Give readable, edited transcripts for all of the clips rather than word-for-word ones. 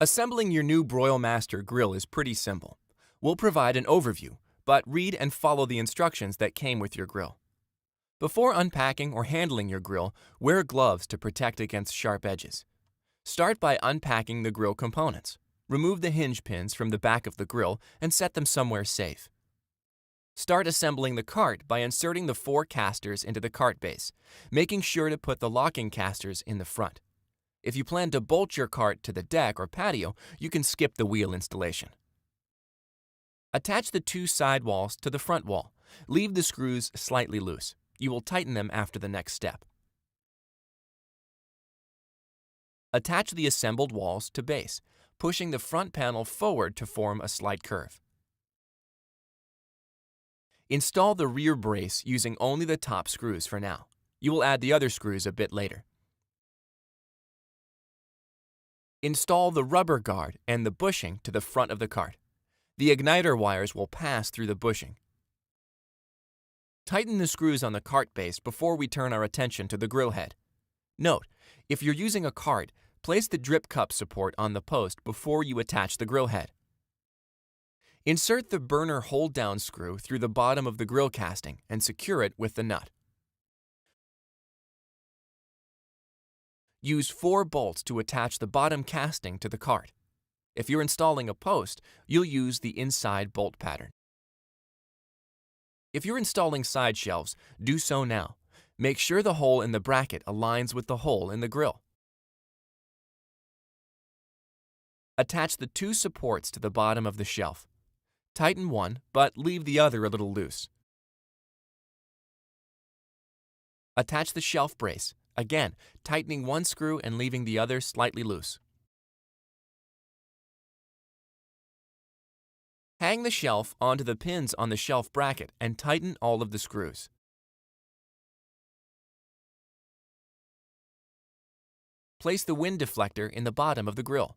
Assembling your new Broilmaster grill is pretty simple. We'll provide an overview, but read and follow the instructions that came with your grill. Before unpacking or handling your grill, wear gloves to protect against sharp edges. Start by unpacking the grill components. Remove the hinge pins from the back of the grill and set them somewhere safe. Start assembling the cart by inserting the 4 casters into the cart base, making sure to put the locking casters in the front. If you plan to bolt your cart to the deck or patio, you can skip the wheel installation. Attach the 2 side walls to the front wall. Leave the screws slightly loose. You will tighten them after the next step. Attach the assembled walls to base, pushing the front panel forward to form a slight curve. Install the rear brace using only the top screws for now. You will add the other screws a bit later. Install the rubber guard and the bushing to the front of the cart. The igniter wires will pass through the bushing. Tighten the screws on the cart base before we turn our attention to the grill head. Note, if you're using a cart, place the drip cup support on the post before you attach the grill head. Insert the burner hold-down screw through the bottom of the grill casting and secure it with the nut. Use 4 bolts to attach the bottom casting to the cart. If you're installing a post, you'll use the inside bolt pattern. If you're installing side shelves, do so now. Make sure the hole in the bracket aligns with the hole in the grill. Attach the 2 supports to the bottom of the shelf. Tighten one, but leave the other a little loose. Attach the shelf brace, again tightening one screw and leaving the other slightly loose. Hang the shelf onto the pins on the shelf bracket and tighten all of the screws. Place the wind deflector in the bottom of the grill.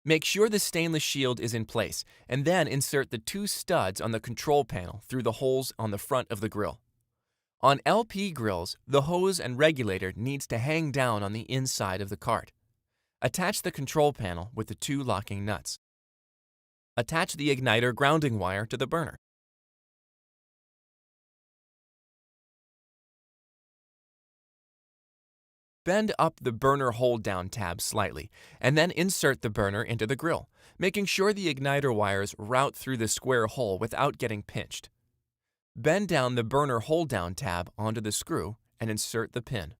Make sure the stainless shield is in place, and then insert the 2 studs on the control panel through the holes on the front of the grill. On LP grills, the hose and regulator needs to hang down on the inside of the cart. Attach the control panel with the 2 locking nuts. Attach the igniter grounding wire to the burner. Bend up the burner hold-down tab slightly, and then insert the burner into the grill, making sure the igniter wires route through the square hole without getting pinched. Bend down the burner hold-down tab onto the screw and insert the pin.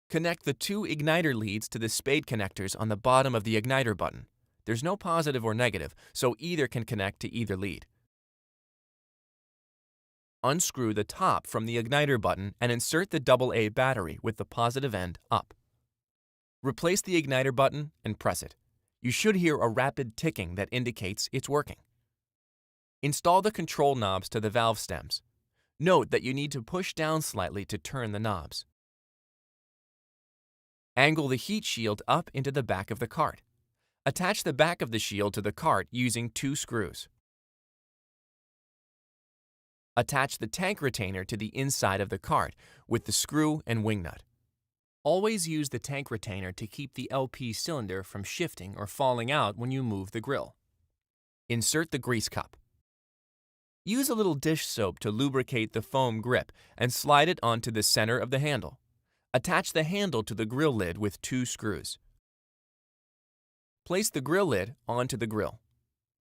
Connect the 2 igniter leads to the spade connectors on the bottom of the igniter button. There's no positive or negative, so either can connect to either lead. Unscrew the top from the igniter button and insert the AA battery with the positive end up. Replace the igniter button and press it. You should hear a rapid ticking that indicates it's working. Install the control knobs to the valve stems. Note that you need to push down slightly to turn the knobs. Angle the heat shield up into the back of the cart. Attach the back of the shield to the cart using 2 screws. Attach the tank retainer to the inside of the cart with the screw and wing nut. Always use the tank retainer to keep the LP cylinder from shifting or falling out when you move the grill. Insert the grease cup. Use a little dish soap to lubricate the foam grip and slide it onto the center of the handle. Attach the handle to the grill lid with 2 screws. Place the grill lid onto the grill.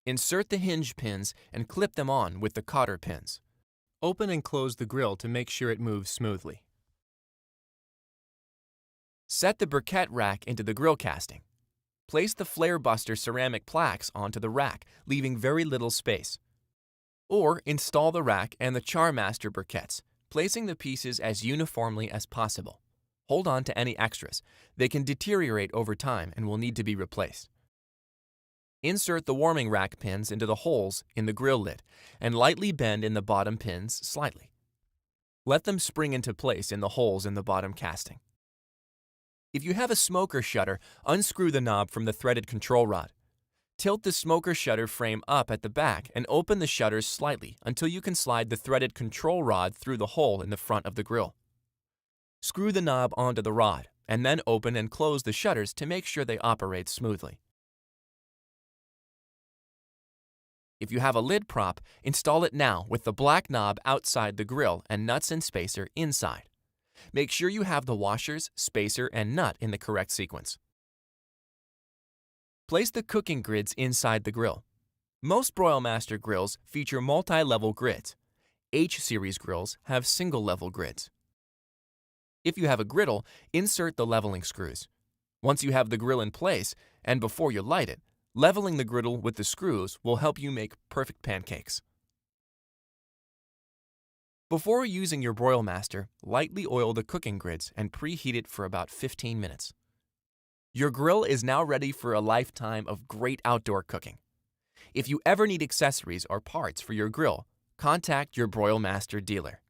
Insert the hinge pins and clip them on with the cotter pins. Open and close the grill to make sure it moves smoothly. Set the briquette rack into the grill casting. Place the flare buster ceramic plaques onto the rack, leaving very little space. Or install the rack and the Charmaster briquettes, placing the pieces as uniformly as possible. Hold on to any extras. They can deteriorate over time and will need to be replaced. Insert the warming rack pins into the holes in the grill lid and lightly bend in the bottom pins slightly. Let them spring into place in the holes in the bottom casting. If you have a smoker shutter, unscrew the knob from the threaded control rod. Tilt the smoker shutter frame up at the back and open the shutters slightly until you can slide the threaded control rod through the hole in the front of the grill. Screw the knob onto the rod, and then open and close the shutters to make sure they operate smoothly. If you have a lid prop, install it now with the black knob outside the grill and nuts and spacer inside. Make sure you have the washers, spacer, and nut in the correct sequence. Place the cooking grids inside the grill. Most Broilmaster grills feature multi-level grids. H-series grills have single-level grids. If you have a griddle, insert the leveling screws. Once you have the grill in place, and before you light it, leveling the griddle with the screws will help you make perfect pancakes. Before using your Broilmaster, lightly oil the cooking grids and preheat it for about 15 minutes. Your grill is now ready for a lifetime of great outdoor cooking. If you ever need accessories or parts for your grill, contact your Broilmaster dealer.